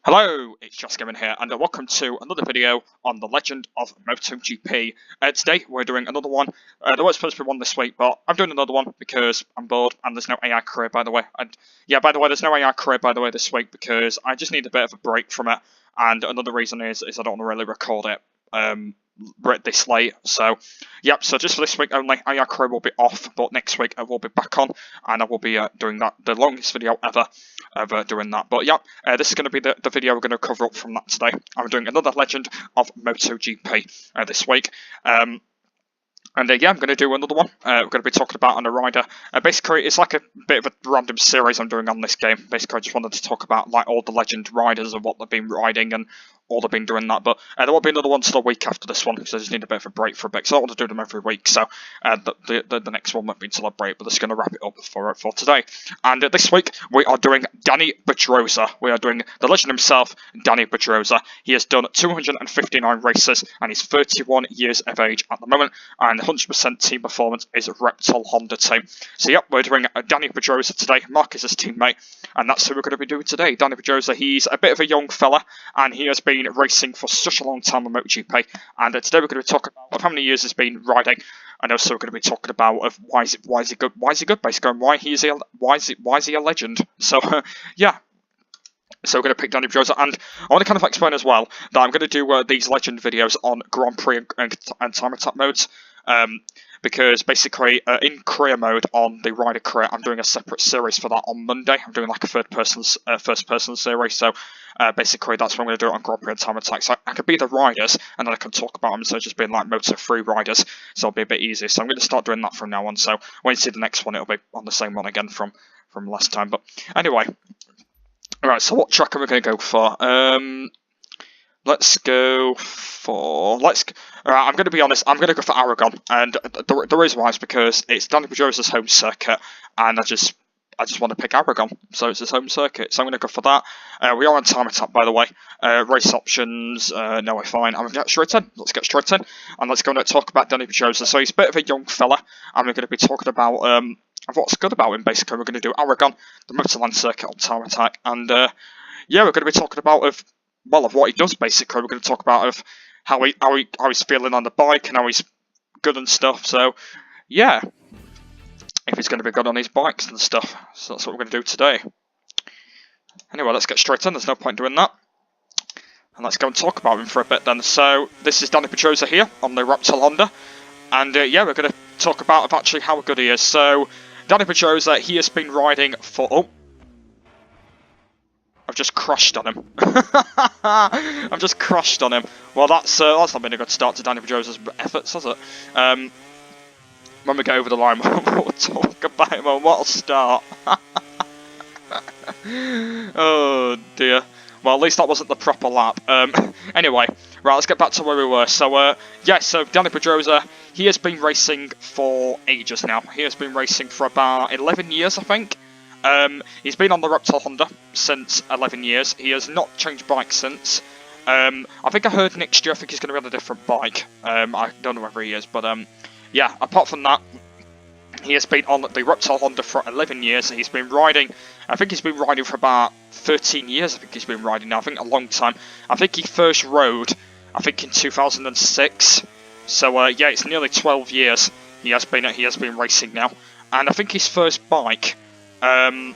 Hello, it's Just Gaming here, and welcome to another video on the Legend of MotoGP. Today we're doing another one. There was supposed to be one this week, but I'm doing another one because I'm bored and there's no AI career, by the way. And yeah, by the way, there's no AI career, by the way, this week because I just need a bit of a break from it. And another reason is I don't want to really record it this late. So yep, so just for this week only, AI career will be off, but next week I will be back on, and I will be doing the longest video ever doing that. But yeah, this is going to be the video we're going to cover up from that today. I'm doing another Legend of MotoGP this week. And yeah, I'm going to do another one. We're going to be talking about on a rider. Basically, it's like a bit of a random series I'm doing on this game. Basically, I just wanted to talk about like all the legend riders and what they've been riding and all they've been doing that. But there will be another one till the week after this one because I just need a bit of a break for a bit. So I don't want to do them every week. So the next one won't be until I break, but this is going to wrap it up for today. And this week we are doing Dani Pedrosa. We are doing the legend himself, Dani Pedrosa. He has done 259 races and he's 31 years of age at the moment. And 100% team performance is Repsol Honda team. So yep, we're doing Dani Pedrosa today. Mark is his teammate, and that's who we're going to be doing today. Dani Pedrosa, he's a bit of a young fella, and he has been racing for such a long time on MotoGP. And today we're going to be talking about how many years he's been riding, and also we're going to be talking about why is he good, basically, and why is he a legend. So yeah. So we're going to pick Dani Pedrosa, and I want to kind of explain as well that I'm going to do these legend videos on Grand Prix and time attack modes. Because basically in career mode on the rider career, I'm doing a separate series for that on Monday. I'm doing like a first person series. So basically that's what I'm going to do on Grand Prix and time attack. So I could be the riders and then I can talk about them instead of just being like Moto 3 riders. So it'll be a bit easier. So I'm going to start doing that from now on. So when you see the next one, it'll be on the same one again from last time. But anyway, alright, so what track are we going to go for? Let's go for... Alright, I'm going to be honest, I'm going to go for Aragon. And the reason why is because it's Dani Pedrosa's home circuit, and I just want to pick Aragon. So it's his home circuit, so I'm going to go for that. We are on time attack, by the way. Race options, no, we're fine. I'm going to get straight in. Let's get straight in. And let's go and talk about Dani Pedrosa. So he's a bit of a young fella, and we're going to be talking about what's good about him, basically. We're going to do Aragon, the Motorland circuit on time attack, and yeah, we're going to be talking about of what he does, basically. We're going to talk about of how he's feeling on the bike and how he's good and stuff. So yeah, if he's going to be good on his bikes and stuff. So that's what we're going to do today. Anyway, let's get straight in. There's no point doing that. And let's go and talk about him for a bit then. So this is Dani Pedrosa here on the Repsol Honda, and yeah, we're going to talk about actually how good he is. So Dani Pedrosa, he has been riding for I've just crashed on him. I've just crashed on him. Well, that's not been a good start to Dani Pedrosa's efforts, has it? When we get over the line, we'll talk about him. What a start! Oh dear. Well, at least that wasn't the proper lap. Anyway, right, let's get back to where we were. So, yeah, so Dani Pedrosa, he has been racing for ages now. He has been racing for about 11 years, I think. He's been on the Repsol Honda since 11 years. He has not changed bikes since. I think I heard next year, I think he's going to be on a different bike. I don't know whether he is, but yeah, apart from that, he has been on the Repsol Honda for 11 years. He's been riding, I think he's been riding for about 13 years. I think he's been riding now, I think a long time. I think he first rode, I think in 2006. So yeah, it's nearly 12 years he has been racing now. And I think his first bike, I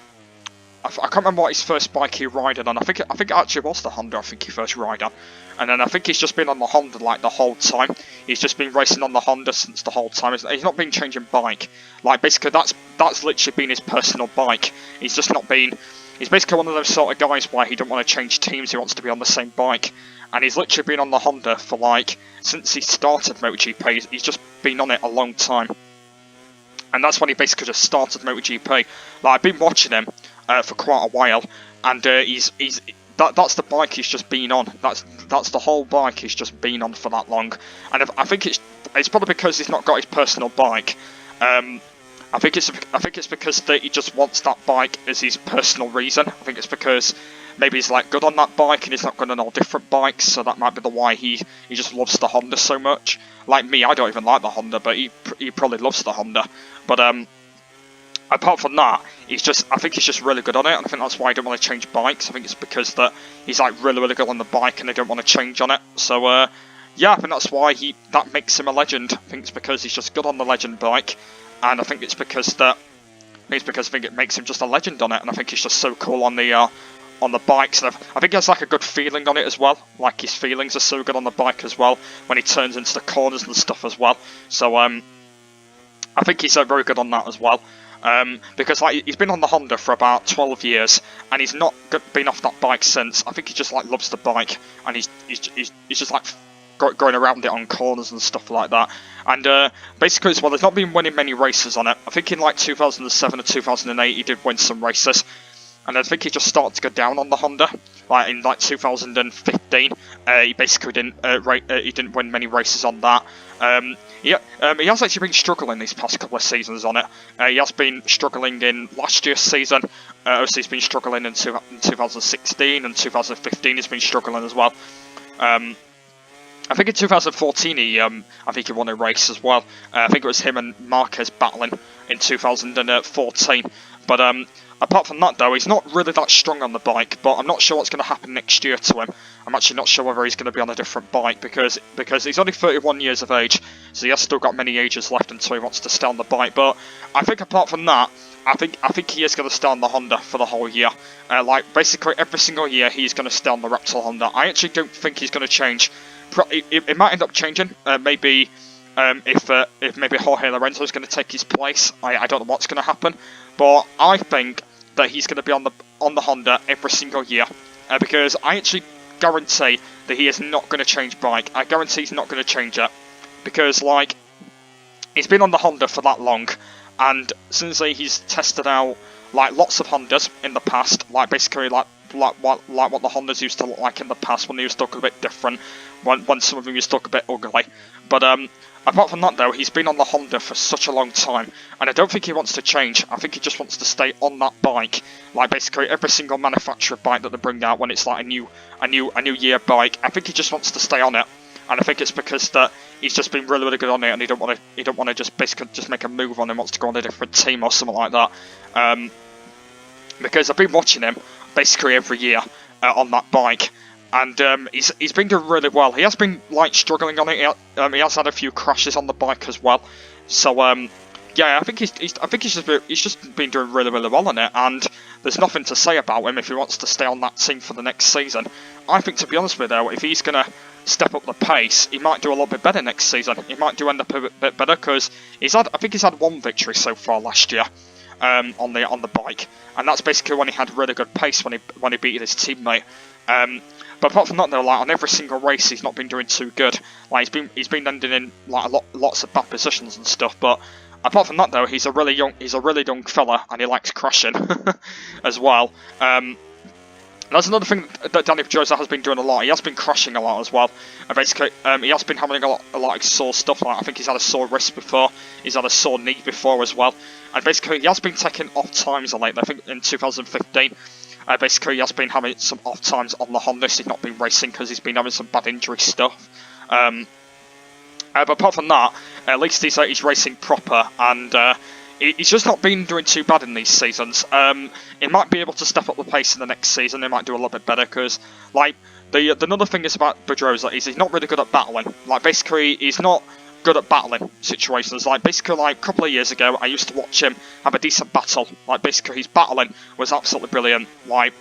can't remember what his first bike he rode on. I think it actually was the Honda. I think he first rode on, and then I think he's just been on the Honda like the whole time. He's just been racing on the Honda since the whole time. He's not been changing bike. Like basically, that's literally been his personal bike. He's just not been. He's basically one of those sort of guys where he don't want to change teams. He wants to be on the same bike, and he's literally been on the Honda for like since he started MotoGP. He's just been on it a long time. And that's when he basically just started MotoGP. Like, I've been watching him for quite a while, and that's the bike he's just been on. That's the whole bike he's just been on for that long. And I think it's probably because he's not got his personal bike. I think it's because he just wants that bike as his personal reason. I think it's because maybe he's like good on that bike and he's not good on all different bikes, so that might be the why he just loves the Honda so much. Like me, I don't even like the Honda, but he probably loves the Honda. But apart from that, I think he's just really good on it, and I think that's why I don't want to change bikes. I think it's because that he's like really good on the bike, and I don't want to change on it. So yeah, I think that's why that makes him a legend. I think it's because he's just good on the legend bike, and I think it's because I think it makes him just a legend on it, and I think he's just so cool on the bikes. And I think he has like a good feeling on it as well. Like his feelings are so good on the bike as well when he turns into the corners and stuff as well. So I think he's very good on that as well. Because like he's been on the Honda for about 12 years, and he's not been off that bike since. I think he just like loves the bike, and he's just like going around it on corners and stuff like that. And basically as well, he's not been winning many races on it. I think in like 2007 or 2008 he did win some races, and I think he just started to go down on the Honda. Like in like 2015, he basically didn't win many races on that. He has actually been struggling these past couple of seasons on it. He has been struggling in last year's season. Obviously he's been struggling in 2016 and 2015. He's been struggling as well. I think in 2014 I think he won a race as well. I think it was him and Marquez battling in 2014. But apart from that though, he's not really that strong on the bike, but I'm not sure what's going to happen next year to him. I'm actually not sure whether he's going to be on a different bike, because he's only 31 years of age, so he has still got many ages left until he wants to stay on the bike. But I think apart from that, I think he is going to stay on the Honda for the whole year. Like basically every single year he's going to stay on the Repsol Honda. I actually don't think he's going to change. It might end up changing, maybe if maybe Jorge Lorenzo is going to take his place. I don't know what's going to happen, but I think that he's going to be on the Honda every single year, because I actually guarantee that he is not going to change bike. I guarantee he's not going to change it, because like he's been on the Honda for that long, and since he's tested out like lots of Hondas in the past, like basically like what the Hondas used to look like in the past, when they used to look a bit different, when some of them used to look a bit ugly. But apart from that though, he's been on the Honda for such a long time, and I don't think he wants to change. I think he just wants to stay on that bike, like basically every single manufacturer bike that they bring out when it's like a new year bike. I think he just wants to stay on it, and I think it's because that he's just been really good on it, and he don't want to just basically just make a move on him, wants to go on a different team or something like that. Because I've been watching him basically every year on that bike, and he's been doing really well. He has been like struggling on it. He has had a few crashes on the bike as well. So yeah, I think he's just been doing really well on it, and there's nothing to say about him if he wants to stay on that team for the next season. I think, to be honest with you, if he's gonna step up the pace, he might do a little bit better next season. He might end up a bit better, because I think he's had one victory so far last year. On the bike, and that's basically when he had really good pace when he beat his teammate. But apart from that though, like on every single race he's not been doing too good. Like he's been ending in like lots of bad positions and stuff. But apart from that though, he's a really young fella, and he likes crashing as well. That's another thing that Dani Pedrosa has been doing a lot. He has been crashing a lot as well. And basically, he has been having a lot of sore stuff. Like I think he's had a sore wrist before. He's had a sore knee before as well. And basically, he has been taking off times lately. I think in 2015, basically he has been having some off times on the Honda. He's not been racing because he's been having some bad injury stuff. But apart from that, at least he's racing proper, and he's just not been doing too bad in these seasons. He might be able to step up the pace in the next season. He might do a little bit better, because like the another thing is about Pedrosa is he's not really good at battling. Like basically he's not good at battling situations. Like basically like a couple of years ago, I used to watch him have a decent battle. Like basically his battling was absolutely brilliant. Like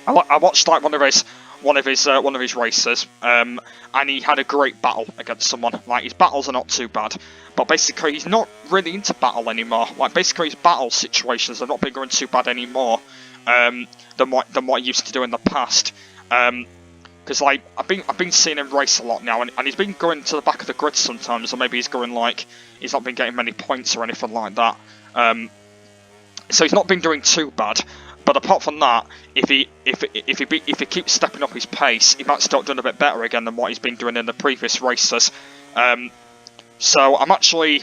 I watched like one of his races, and he had a great battle against someone. Like his battles are not too bad, but basically he's not really into battle anymore. Like basically his battle situations have not been going too bad anymore, than what he used to do in the past. Because like I've been seeing him race a lot now, and he's been going to the back of the grid sometimes, or maybe he's going like he's not been getting many points or anything like that. So he's not been doing too bad. But apart from that, if he keeps stepping up his pace, he might start doing a bit better again than what he's been doing in the previous races. So I'm actually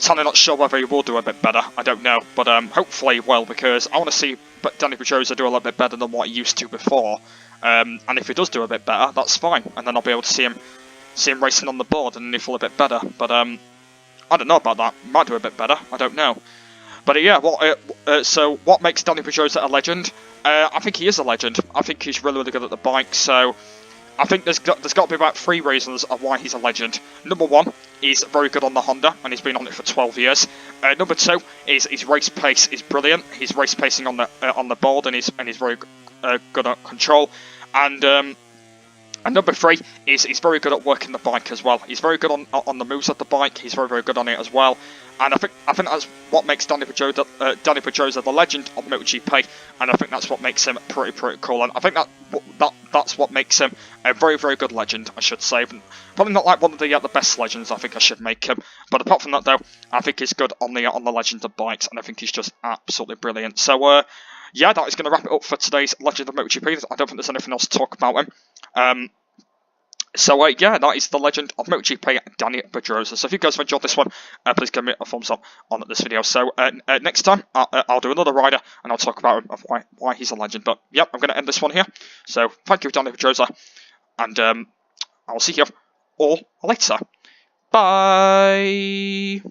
kind of not sure whether he will do a bit better. I don't know, but hopefully he will, because I want to see Dani Pedrosa do a little bit better than what he used to before. And if he does do a bit better, that's fine, and then I'll be able to see him racing on the board and he feel a bit better. But I don't know about that. Might do a bit better. I don't know. But yeah, so what makes Dani Pedrosa a legend? I think he is a legend. I think he's really, really good at the bike. So I think there's got to be about 3 reasons of why he's a legend. Number 1, he's very good on the Honda, and he's been on it for 12 years. Number 2 is his race pace is brilliant. He's race pacing on the board, and he's very good at control. And number 3 is he's very good at working the bike as well. He's very good on the moves of the bike. He's very, very good on it as well. And I think that's what makes Dani Pedrosa the legend of MotoGP. And I think that's what makes him pretty cool. And I think that's what makes him a very, very good legend, I should say. Probably not like one of the best legends. I think I should make him. But apart from that, though, I think he's good on the legend of bikes, and I think he's just absolutely brilliant. So yeah, that is going to wrap it up for today's Legend of MotoGP. I don't think there's anything else to talk about him. So yeah, that is the Legend of MotoGP, Dani Pedrosa. So if you guys have enjoyed this one, please give me a thumbs up on this video. So next time, I'll do another rider, and I'll talk about him, of why he's a legend. But yeah, I'm going to end this one here. So thank you, Dani Pedrosa, and I will see you all later. Bye!